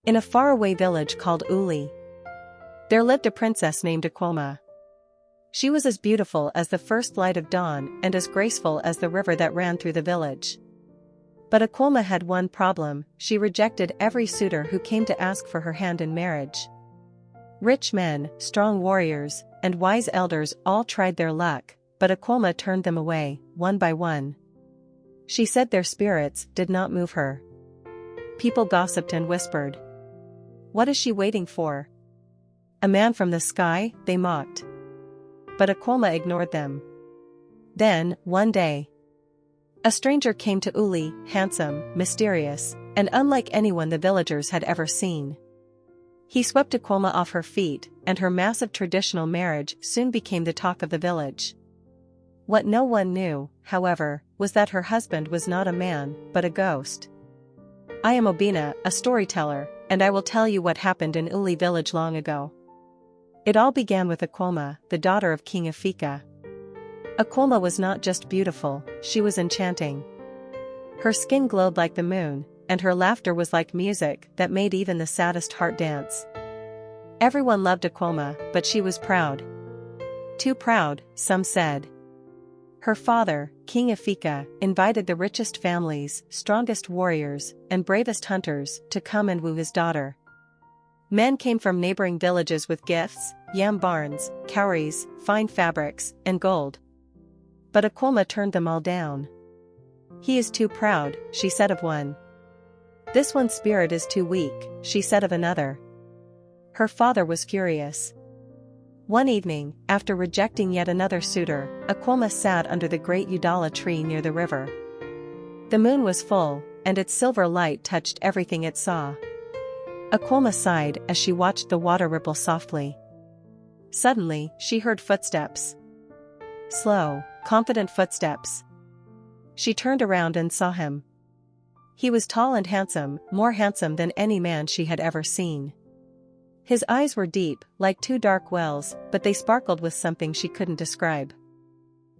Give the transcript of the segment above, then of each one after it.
In a faraway village called Uli, there lived a princess named Akuoma. She was as beautiful as the first light of dawn and as graceful as the river that ran through the village. But Akuoma had one problem: she rejected every suitor who came to ask for her hand in marriage. Rich men, strong warriors, and wise elders all tried their luck, but Akuoma turned them away, one by one. She said their spirits did not move her. People gossiped and whispered, "What is she waiting for? A man from the sky?" they mocked. But Akuoma ignored them. Then, one day, a stranger came to Uli, handsome, mysterious, and unlike anyone the villagers had ever seen. He swept Akuoma off her feet, and her massive traditional marriage soon became the talk of the village. What no one knew, however, was that her husband was not a man, but a ghost. I am Obina, a storyteller, and I will tell you what happened in Uli village long ago. It all began with Akuoma, the daughter of King Afika. Akuoma was not just beautiful, she was enchanting. Her skin glowed like the moon, and her laughter was like music that made even the saddest heart dance. Everyone loved Akuoma, but she was proud. Too proud, some said. Her father, King Afika, invited the richest families, strongest warriors, and bravest hunters to come and woo his daughter. Men came from neighboring villages with gifts, yam barns, cowries, fine fabrics, and gold. But Akuoma turned them all down. "He is too proud," she said of one. "This one's spirit is too weak," she said of another. Her father was furious. One evening, after rejecting yet another suitor, Akuoma sat under the great Udala tree near the river. The moon was full, and its silver light touched everything it saw. Akuoma sighed as she watched the water ripple softly. Suddenly, she heard footsteps. Slow, confident footsteps. She turned around and saw him. He was tall and handsome, more handsome than any man she had ever seen. His eyes were deep, like two dark wells, but they sparkled with something she couldn't describe.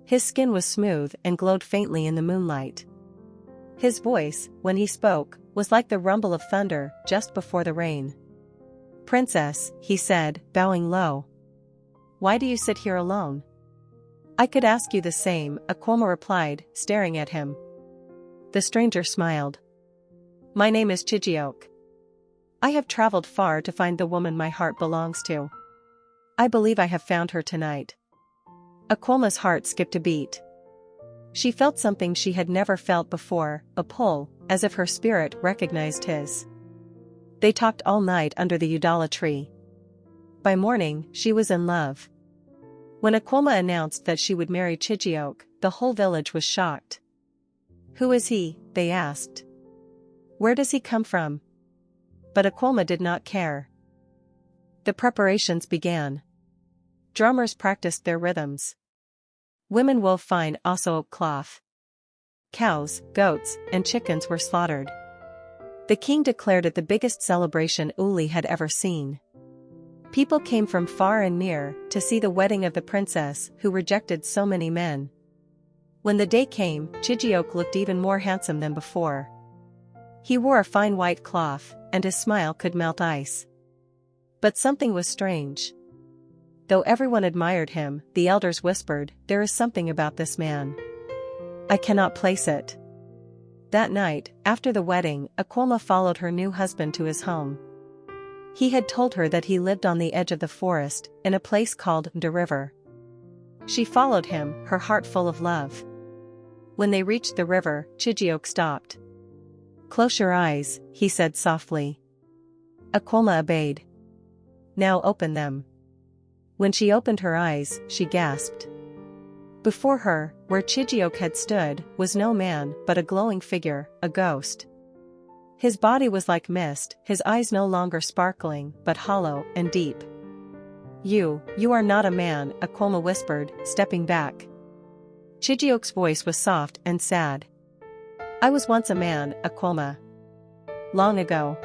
His skin was smooth and glowed faintly in the moonlight. His voice, when he spoke, was like the rumble of thunder just before the rain. "Princess," he said, bowing low. "Why do you sit here alone?" "I could ask you the same," Akuoma replied, staring at him. The stranger smiled. "My name is Chijiok. I have traveled far to find the woman my heart belongs to. I believe I have found her tonight." Akuoma's heart skipped a beat. She felt something she had never felt before, a pull, as if her spirit recognized his. They talked all night under the Udala tree. By morning, she was in love. When Akuoma announced that she would marry Chijiok, the whole village was shocked. "Who is he?" they asked. "Where does he come from?" But Akuoma did not care. The preparations began. Drummers practiced their rhythms. Women wove fine osso cloth. Cows, goats, and chickens were slaughtered. The king declared it the biggest celebration Uli had ever seen. People came from far and near to see the wedding of the princess who rejected so many men. When the day came, Chijiok looked even more handsome than before. He wore a fine white cloth, and his smile could melt ice. But something was strange. Though everyone admired him, the elders whispered, "There is something about this man. I cannot place it." That night, after the wedding, Akuoma followed her new husband to his home. He had told her that he lived on the edge of the forest, in a place called the river. She followed him, her heart full of love. When they reached the river, Chijiok stopped. "Close your eyes," he said softly. Akuoma obeyed. "Now open them." When she opened her eyes, she gasped. Before her, where Chijiok had stood, was no man, but a glowing figure, a ghost. His body was like mist, his eyes no longer sparkling, but hollow and deep. You are not a man," Akuoma whispered, stepping back. Chijiok's voice was soft and sad. "I was once a man, Akuoma. Long ago.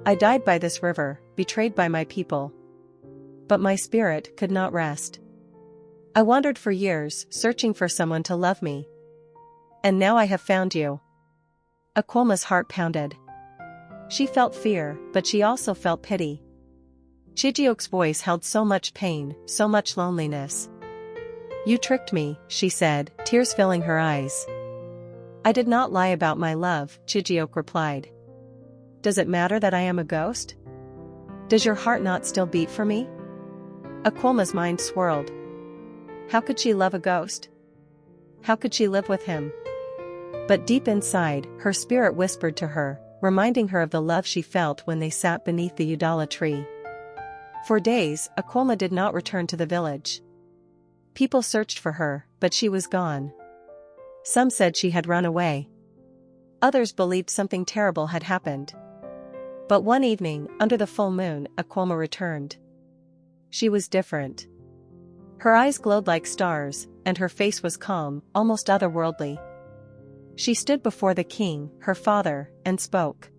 I died by this river, betrayed by my people. But my spirit could not rest. I wandered for years, searching for someone to love me. And now I have found you." Akuoma's heart pounded. She felt fear, but she also felt pity. Chijioke's voice held so much pain, so much loneliness. "You tricked me," she said, tears filling her eyes. "I did not lie about my love," Chijioke replied. "Does it matter that I am a ghost? Does your heart not still beat for me?" Akuoma's mind swirled. How could she love a ghost? How could she live with him? But deep inside, her spirit whispered to her, reminding her of the love she felt when they sat beneath the Udala tree. For days, Akuoma did not return to the village. People searched for her, but she was gone. Some said she had run away. Others believed something terrible had happened. But one evening, under the full moon, Akuoma returned. She was different. Her eyes glowed like stars, and her face was calm, almost otherworldly. She stood before the king, her father, and spoke.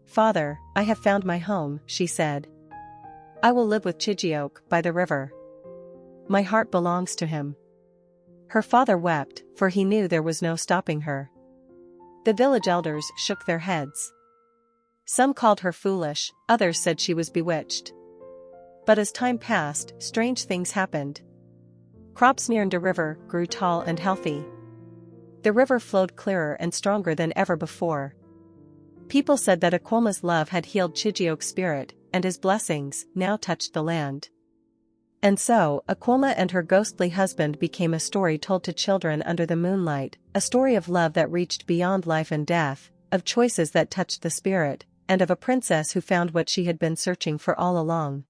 "Father, I have found my home," she said. "I will live with Chijioke by the river. My heart belongs to him." Her father wept, for he knew there was no stopping her. The village elders shook their heads. Some called her foolish, others said she was bewitched. But as time passed, strange things happened. Crops near the river grew tall and healthy. The river flowed clearer and stronger than ever before. People said that Akuoma's love had healed Chijioke's spirit, and his blessings now touched the land. And so, Akuoma and her ghostly husband became a story told to children under the moonlight, a story of love that reached beyond life and death, of choices that touched the spirit, and of a princess who found what she had been searching for all along.